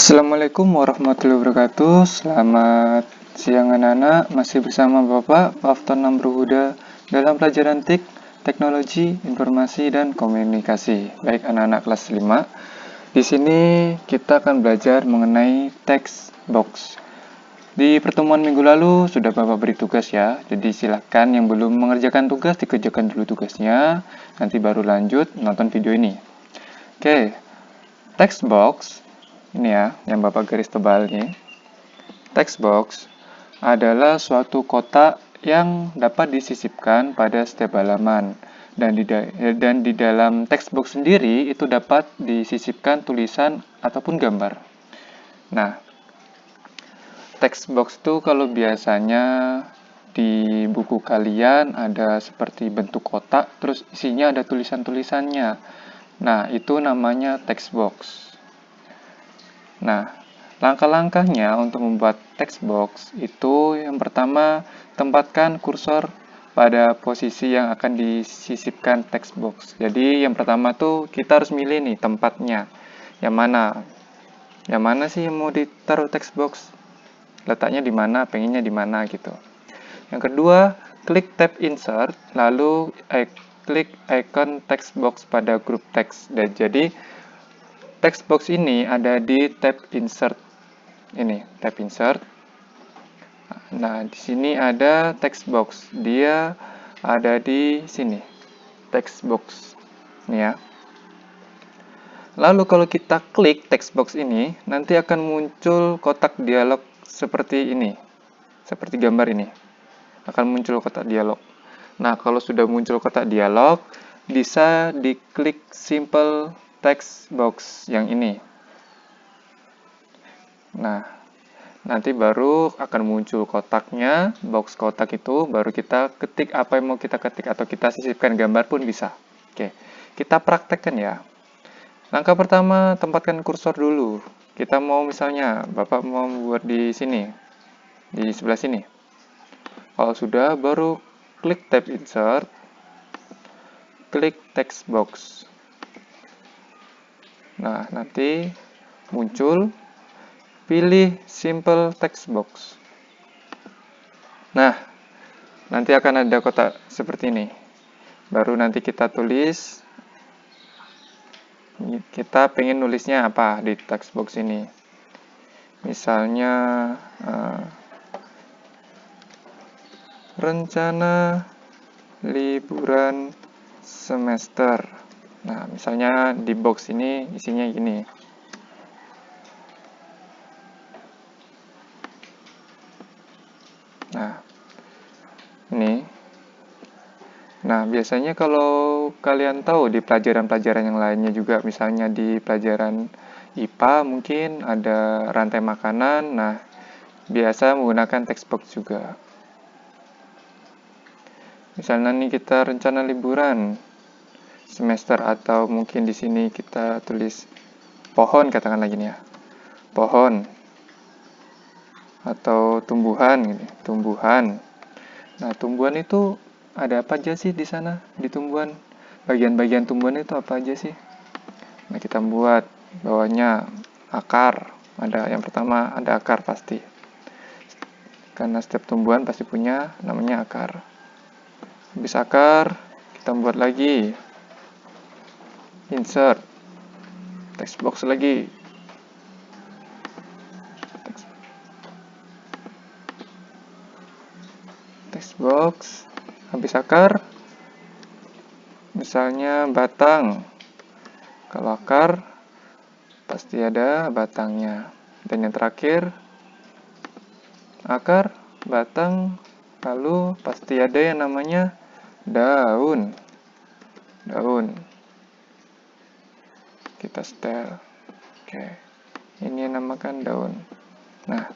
Assalamualaikum warahmatullahi wabarakatuh. Selamat siang anak-anak. Masih bersama Bapak Afton Namruhuda dalam pelajaran TIK, Teknologi, Informasi, dan Komunikasi. Baik anak-anak kelas 5. Di sini kita akan belajar mengenai text box. Di pertemuan minggu lalu sudah Bapak beri tugas ya. Jadi silahkan yang belum mengerjakan tugas dikerjakan dulu tugasnya. Nanti baru lanjut nonton video ini. Oke. Text box ini ya, yang Bapak garis tebal ini. Text box adalah suatu kotak yang dapat disisipkan pada setiap halaman. Dan di dalam text box sendiri itu dapat disisipkan tulisan ataupun gambar. Nah, text box itu kalau biasanya di buku kalian ada seperti bentuk kotak, terus isinya ada tulisan-tulisannya. Nah, itu namanya text box. Nah, langkah-langkahnya untuk membuat text box itu yang pertama, tempatkan kursor pada posisi yang akan disisipkan text box. Jadi yang pertama tuh kita harus milih nih tempatnya. Yang mana? Yang mana sih yang mau ditaruh text box? Letaknya di mana, pengennya di mana gitu. Yang kedua, klik tab insert, lalu klik icon text box pada grup teks. Dan jadi text box ini ada di tab insert. Ini tab insert. Nah, di sini ada text box. Dia ada di sini. Text box. Ini ya. Lalu kalau kita klik text box ini, nanti akan muncul kotak dialog seperti ini. Seperti gambar ini. Akan muncul kotak dialog. Nah, kalau sudah muncul kotak dialog, bisa diklik simple text box yang ini. Nah, nanti baru akan muncul kotaknya, box kotak itu, baru kita ketik apa yang mau kita ketik atau kita sisipkan gambar pun bisa. Oke, kita praktekkan ya. Langkah pertama, tempatkan kursor dulu. Kita mau misalnya, Bapak mau buat di sini, di sebelah sini. Kalau sudah, baru klik tab insert, klik text box. Nah, nanti muncul, pilih simple text box. Nah, nanti akan ada kotak seperti ini. Baru nanti kita tulis, kita pengen nulisnya apa di text box ini. Misalnya, rencana liburan semester. Nah, misalnya di box ini isinya gini. Nah, ini. Nah, biasanya kalau kalian tahu di pelajaran-pelajaran yang lainnya juga, misalnya di pelajaran IPA mungkin ada rantai makanan, nah biasa menggunakan text box juga. Misalnya nih kita rencana liburan semester atau mungkin di sini kita tulis pohon, katakanlah gini ya. Pohon atau tumbuhan gitu. Tumbuhan. Nah, tumbuhan itu ada apa aja sih di sana? Di tumbuhan, bagian-bagian tumbuhan itu apa aja sih? Nah, kita buat bawahnya akar. Ada yang pertama ada akar pasti. Karena setiap tumbuhan pasti punya namanya akar. Habis akar, kita buat lagi insert text box lagi. Text box. Habis akar, misalnya batang. Kalau akar pasti ada batangnya. Dan yang terakhir akar, batang, lalu pasti ada yang namanya daun. Daun. Kita setel. Oke. Ini yang namakan daun. Nah,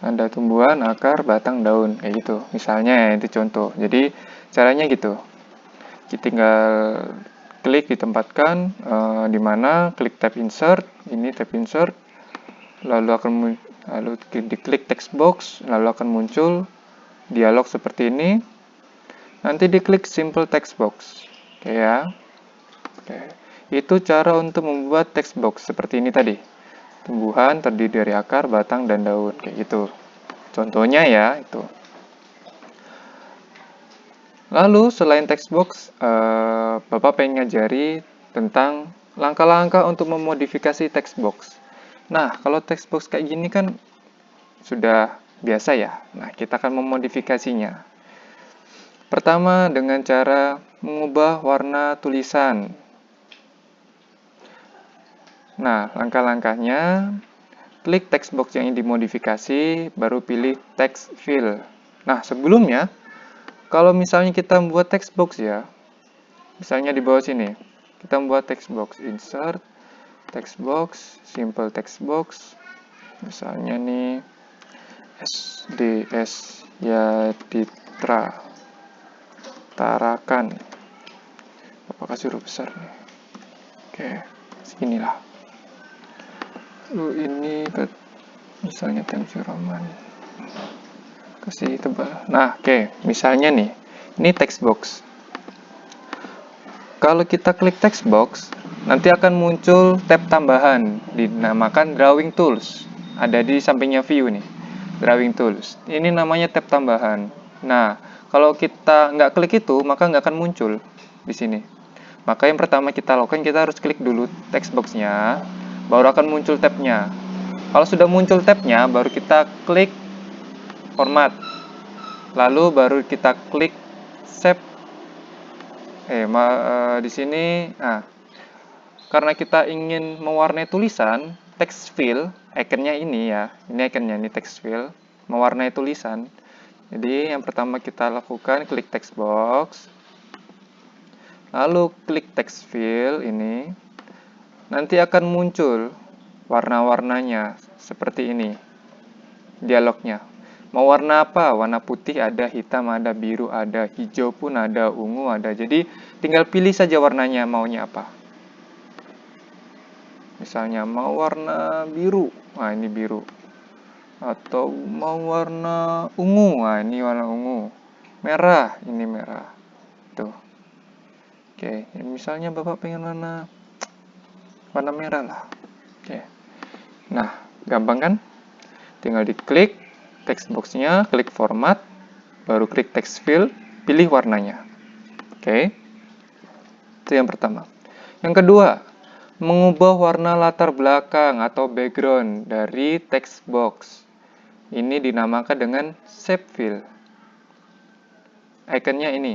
ada tumbuhan, akar, batang, daun. Kayak gitu. Misalnya ya, itu contoh. Jadi, caranya gitu. Kita tinggal klik ditempatkan di mana, klik tab insert. Ini tab insert. Lalu diklik text box, lalu akan muncul dialog seperti ini. Nanti diklik simple text box. Oke ya. Oke. Itu cara untuk membuat text box seperti ini tadi. Tumbuhan terdiri dari akar, batang, dan daun, kayak gitu. Contohnya ya, itu. Lalu selain text box, Bapak pengen ngajari tentang langkah-langkah untuk memodifikasi text box. Nah, kalau text box kayak gini kan sudah biasa ya. Nah, kita akan memodifikasinya. Pertama, dengan cara mengubah warna tulisan. Nah, langkah-langkahnya, klik text box yang dimodifikasi, baru pilih text fill. Nah, sebelumnya, kalau misalnya kita membuat text box ya, misalnya di bawah sini, kita membuat text box, insert, text box, simple text box, misalnya nih, SDS Yaditra Tarakan. Bapak kasih huruf besar nih. Oke, seginilah. Lalu ini misalnya Times New Roman. Kasih tebal. Nah, oke, misalnya nih, ini text box. Kalau kita klik text box, nanti akan muncul tab tambahan dinamakan Drawing Tools. Ada di sampingnya view nih, Drawing Tools. Ini namanya tab tambahan. Nah, kalau kita nggak klik itu, maka nggak akan muncul di sini. Maka yang pertama kita lakukan, kita harus klik dulu text box-nya, baru akan muncul tab-nya. Kalau sudah muncul tab-nya, baru kita klik format. Lalu baru kita klik save. Di sini, karena kita ingin mewarnai tulisan, text fill, ikonnya ini ya, ini ikonnya, ini text fill, mewarnai tulisan. Jadi yang pertama kita lakukan, klik text box, lalu klik text fill ini, nanti akan muncul warna-warnanya seperti ini, dialognya. Mau warna apa? Warna putih ada, hitam ada, biru ada, hijau pun ada, ungu ada. Jadi tinggal pilih saja warnanya, maunya apa. Misalnya mau warna biru, nah ini biru. Atau mau warna ungu, nah ini warna ungu. Merah, ini merah. Tuh. Oke, misalnya Bapak pengen warna merah lah. Oke. Nah, gampang kan? Tinggal diklik text box-nya, klik format, baru klik text fill, pilih warnanya. Oke. Itu yang pertama. Yang kedua, mengubah warna latar belakang atau background dari text box. Ini dinamakan dengan shape fill. Ikonnya ini.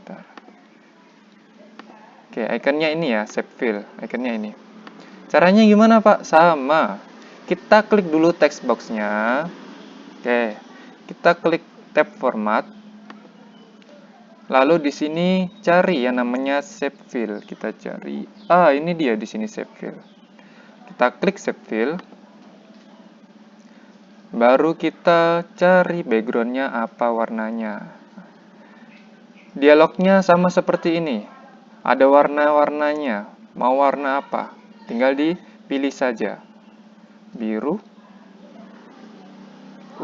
Bentar. Oke, ikonnya ini ya, shape fill. Ikonnya ini. Caranya gimana, Pak? Sama. Kita klik dulu text box-nya. Oke. Kita klik tab format. Lalu di sini cari yang namanya shape fill. Kita cari. Ini dia di sini shape fill. Kita klik shape fill. Baru kita cari backgroundnya apa warnanya. Dialognya sama seperti ini. Ada warna-warnanya. Mau warna apa? Tinggal dipilih saja. Biru,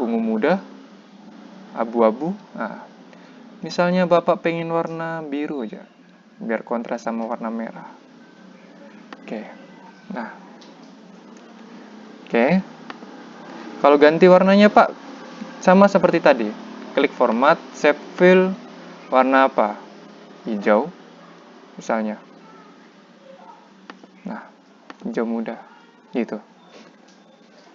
ungu muda, abu-abu. Nah, misalnya Bapak pengen warna biru aja. Biar kontras sama warna merah. Oke. Nah. Oke. Kalau ganti warnanya, Pak, sama seperti tadi. Klik format, shape fill, warna apa? Hijau, misalnya. Nah, hijau muda. Gitu.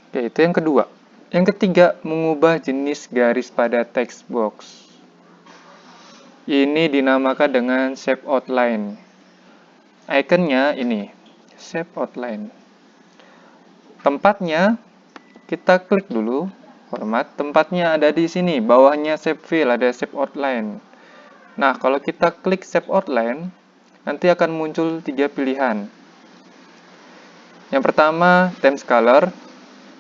Oke, itu yang kedua. Yang ketiga, mengubah jenis garis pada text box. Ini dinamakan dengan shape outline. Ikonnya ini, shape outline. Tempatnya, kita klik dulu format, tempatnya ada di sini, bawahnya shape fill, ada shape outline. Nah, kalau kita klik shape outline, nanti akan muncul 3 pilihan. Yang pertama, themes color.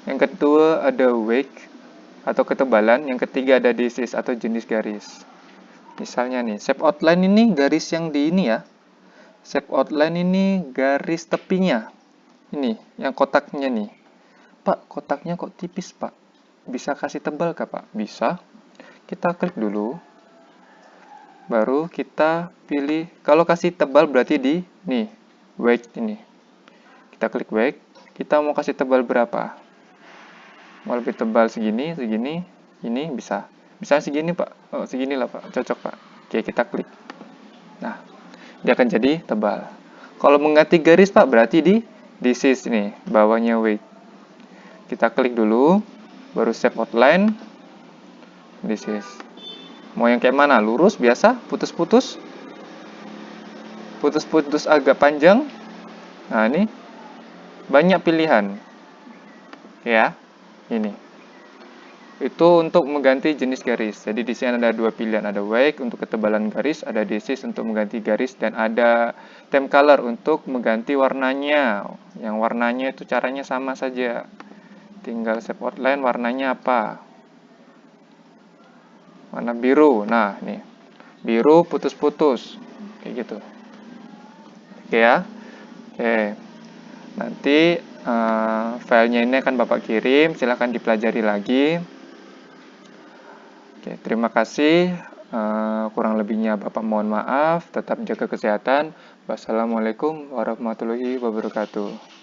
Yang kedua, ada weight atau ketebalan. Yang ketiga, ada disease atau jenis garis. Misalnya nih, shape outline ini garis yang di ini ya. Shape outline ini garis tepinya. Ini, yang kotaknya nih. Pak, kotaknya kok tipis, Pak? Bisa kasih tebal kah, Pak? Bisa. Kita klik dulu. Baru kita pilih, kalau kasih tebal berarti di, nih, weight ini. Kita klik weight, kita mau kasih tebal berapa? Mau lebih tebal segini, ini bisa. Misalnya segini Pak, segini lah Pak, cocok Pak. Oke, kita klik. Nah, dia akan jadi tebal. Kalau mengganti garis Pak, berarti di this is nih, bawahnya weight. Kita klik dulu, baru save outline. This is. Mau yang kayak mana? Lurus biasa, putus-putus. Putus-putus agak panjang. Nah, ini banyak pilihan. Ya, ini. Itu untuk mengganti jenis garis. Jadi di sini ada dua pilihan, ada wake untuk ketebalan garis, ada disease untuk mengganti garis, dan ada theme color untuk mengganti warnanya. Yang warnanya itu caranya sama saja. Tinggal save outline, warnanya apa? Warna biru. Nah, nih. Biru putus-putus. Kayak gitu. Oke ya. Oke. Nanti filenya ini akan Bapak kirim, silahkan dipelajari lagi. Oke, terima kasih. Kurang lebihnya Bapak mohon maaf. Tetap jaga kesehatan. Wassalamualaikum warahmatullahi wabarakatuh.